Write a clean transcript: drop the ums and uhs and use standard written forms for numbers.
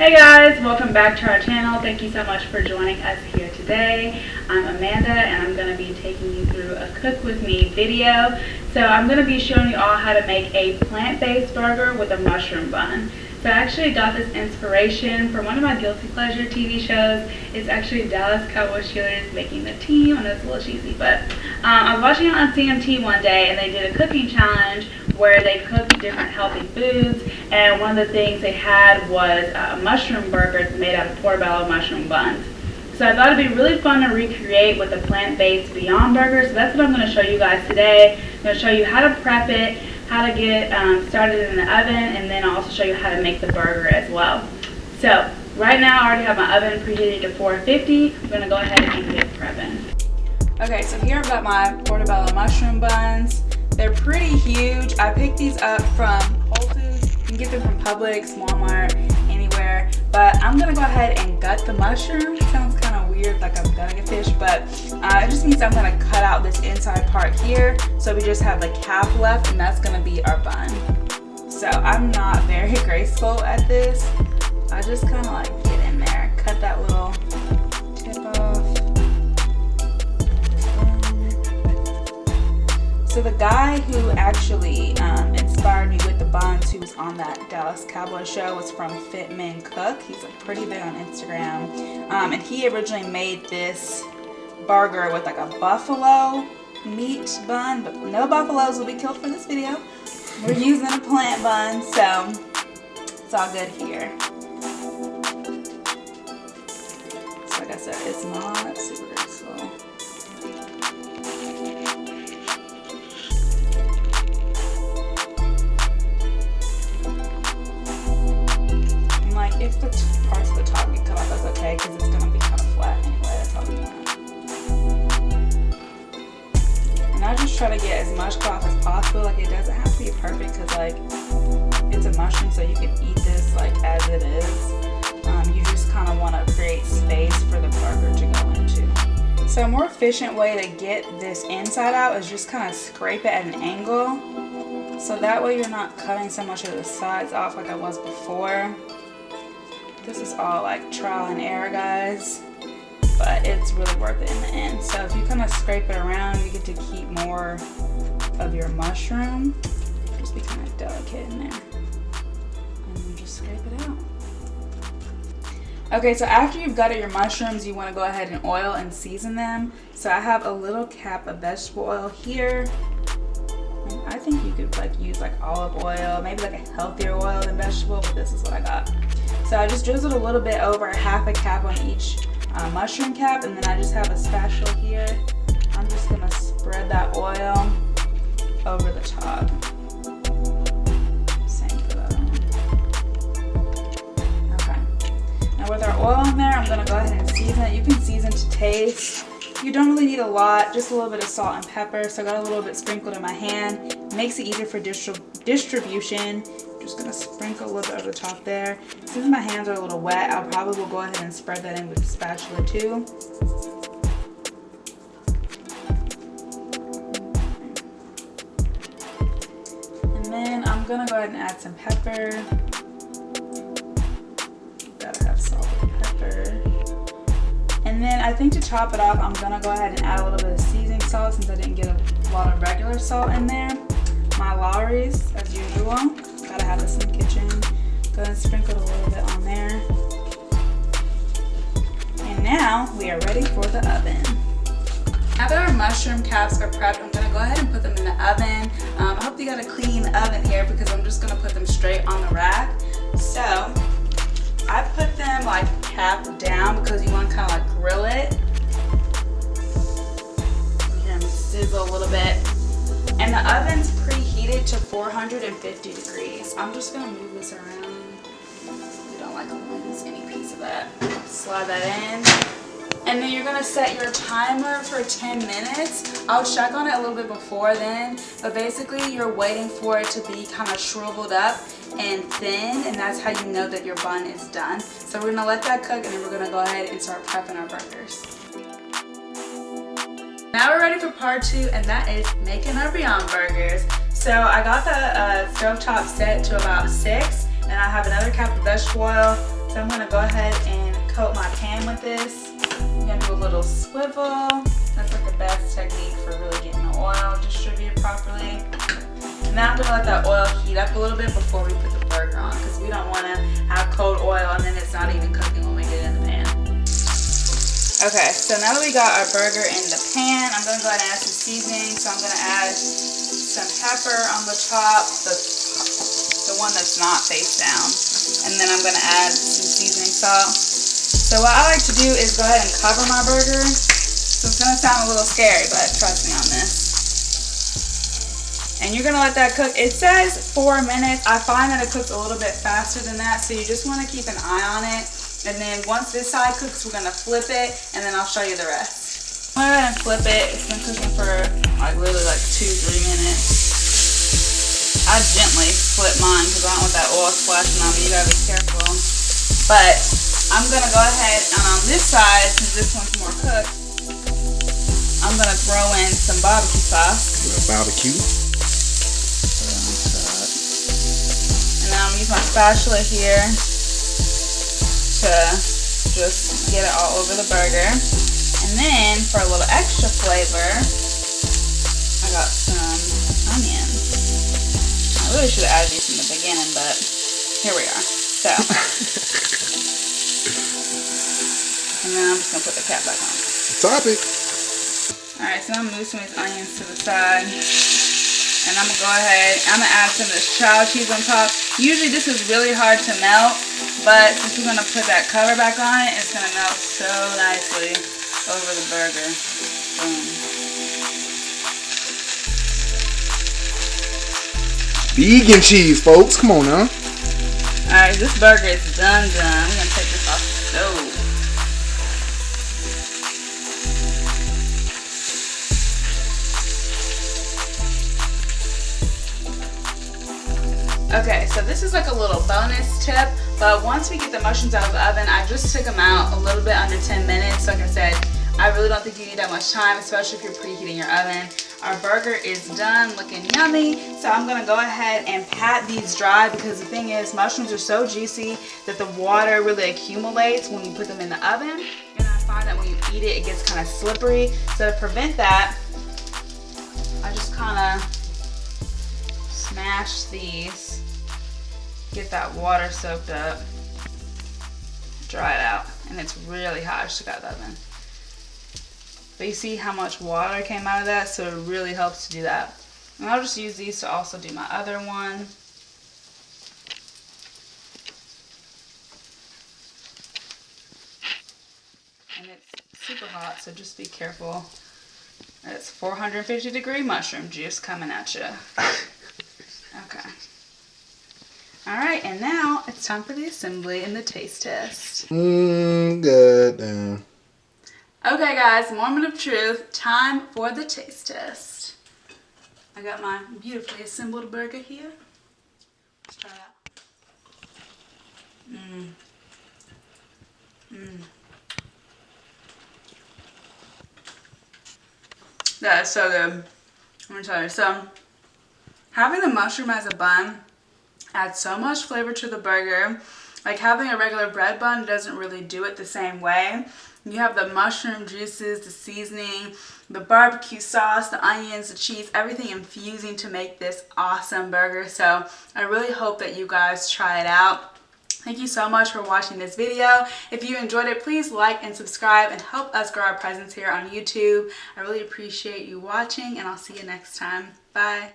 Hey guys, welcome back to our channel. Thank you so much for joining us here today. I'm Amanda and I'm going to be taking you through a cook with me video. So I'm going to be showing you all how to make a plant-based burger with a mushroom bun. So I actually got this inspiration from one of my guilty pleasure TV shows. It's actually Dallas Cowboys cheerleaders making the team. I know it's a little cheesy, but I was watching it on CMT one day and they did a cooking challenge where they cooked different healthy foods, and one of the things they had was a mushroom burger made out of portobello mushroom buns. So I thought it'd be really fun to recreate with a plant-based Beyond Burger, so that's what I'm going to show you guys today. I'm going to show you how to prep it, how to get started in the oven, and then I'll also show you how to make the burger as well. So right now I already have my oven preheated to 450. I'm going to go ahead and get prepping. Okay, so here I've got my portobello mushroom buns. They're pretty huge. I picked these up from Whole Foods. You can get them from Publix, Walmart, anywhere. But I'm going to go ahead and gut the mushroom. It sounds kind of weird, like I'm gutting a fish, but it just means I'm going to cut out this inside part here. So we just have the cap left, and that's going to be our bun. So I'm not very graceful at this. I just kind of like get in there, cut that little tip off. So the guy who actually inspired me with the buns, who was on that Dallas Cowboys show, was from Fit Men Cook. He's pretty big on Instagram. And he originally made this burger with like a buffalo meat bun, but no buffaloes will be killed for this video. We're using a plant bun, so it's all good here. So like I said, it's not super graceful. If the parts of the top get cut off, that's okay, because it's going to be kind of flat anyway. That's all we want. And I just try to get as much cut off as possible. Like, it doesn't have to be perfect, because like it's a mushroom, so you can eat this like as it is. You just kind of want to create space for the burger to go into. So a more efficient way to get this inside out is just kind of scrape it at an angle, so that way you're not cutting so much of the sides off like I was before. This is all like trial and error, guys, but it's really worth it in the end. So if you kind of scrape it around, you get to keep more of your mushroom. Just be kind of delicate in there. And then just scrape it out. Okay, so after you've gutted your mushrooms, you want to go ahead and oil and season them. So I have a little cap of vegetable oil here. And I think you could like use like olive oil, maybe like a healthier oil than vegetable, but this is what I got. So I just drizzled a little bit over half a cap on each mushroom cap, and then I just have a spatula here. I'm just going to spread that oil over the top. Same for that one. Okay. Now with our oil in there, I'm going to go ahead and season it. You can season to taste. You don't really need a lot, just a little bit of salt and pepper. So I got a little bit sprinkled in my hand. It makes it easier for distribution. Just gonna sprinkle a little bit over the top there. Since my hands are a little wet, I'll probably will go ahead and spread that in with the spatula too. And then I'm gonna go ahead and add some pepper. Gotta have salt and pepper. And then I think to top it off, I'm gonna go ahead and add a little bit of seasoning salt since I didn't get a lot of regular salt in there. My Lawry's, as usual. Gotta have this in the kitchen. Go ahead and sprinkle a little bit on there. And now we are ready for the oven. Now that our mushroom caps are prepped, I'm gonna go ahead and put them in the oven. I hope you got a clean oven here because I'm just gonna put them straight on the rack. So I put them like cap down because you want to kind of like grill it. You hear them sizzle a little bit. And the oven's preheated to 450 degrees. I'm just going to move this around. You don't like to lose any piece of that. Slide that in. And then you're going to set your timer for 10 minutes. I'll check on it a little bit before then. But basically you're waiting for it to be kind of shriveled up and thin. And that's how you know that your bun is done. So we're going to let that cook, and then we're going to go ahead and start prepping our burgers. Now we're ready for part 2, and that is making our Beyond Burgers. So I got the stovetop set to about 6, and I have another cap of vegetable oil, So I'm gonna go ahead and coat my pan with this. I'm gonna do a little swivel. That's like the best technique for really getting the oil distributed properly. And now I'm gonna let that oil heat up a little bit before we put the burger on, because we don't wanna have cold oil and then it's not even cooking when we get it in the pan. Okay, so now that we got our burger in the pan, I'm gonna go ahead and add some seasoning. So I'm gonna add some pepper on the top, the one that's not face down. And then I'm gonna add some seasoning salt. So what I like to do is go ahead and cover my burger. So it's gonna sound a little scary, but trust me on this. And you're gonna let that cook. It says 4 minutes. I find that it cooks a little bit faster than that, so you just wanna keep an eye on it. And then once this side cooks, we're gonna flip it, and then I'll show you the rest. I'm gonna go ahead and flip it. It's been cooking for like really like 2-3 minutes. I gently flip mine because I don't want that oil splashing on me. You gotta be careful. But I'm gonna go ahead and on this side, since this one's more cooked, I'm gonna throw in some barbecue sauce. Barbecue. And then I'm gonna use my spatula here to just get it all over the burger. And then for a little extra flavor, I got some onions. I really should have added these in the beginning, but here we are. So, and then I'm just gonna put the cap back on. Top it. Alright, so I'm gonna move some of these onions to the side. And I'm gonna go ahead, I'm gonna add some of this cheddar cheese on top. Usually this is really hard to melt, but since we're gonna put that cover back on it, it's gonna melt so nicely over the burger. Boom. Vegan cheese, folks. Come on now. Alright, this burger is done. I'm gonna take this off the stove. Okay, so this is like a little bonus tip, but once we get the mushrooms out of the oven, I just took them out a little bit under 10 minutes. Like I said, I really don't think you need that much time, especially if you're preheating your oven. Our burger is done, looking yummy. So I'm gonna go ahead and pat these dry, because the thing is, mushrooms are so juicy that the water really accumulates when you put them in the oven. And I find that when you eat it, it gets kind of slippery. So to prevent that, I just kind of smash these. Get that water soaked up, dry it out, and it's really hot. I just took out the oven. But you see how much water came out of that, so it really helps to do that. And I'll just use these to also do my other one. And it's super hot, so just be careful. It's 450-degree mushroom juice coming at you. Okay. Alright, and now it's time for the assembly and the taste test. Good. Damn. Okay guys, moment of truth. Time for the taste test. I got my beautifully assembled burger here. Let's try it out. That is so good. Let me tell you. So, having the mushroom as a bun adds so much flavor to the burger. Like having a regular bread bun doesn't really do it the same way. You have the mushroom juices, the seasoning, the barbecue sauce, the onions, the cheese, everything infusing to make this awesome burger. So I really hope that you guys try it out. Thank you so much for watching this video. If you enjoyed it, please like and subscribe and help us grow our presence here on YouTube. I really appreciate you watching, and I'll see you next time. Bye.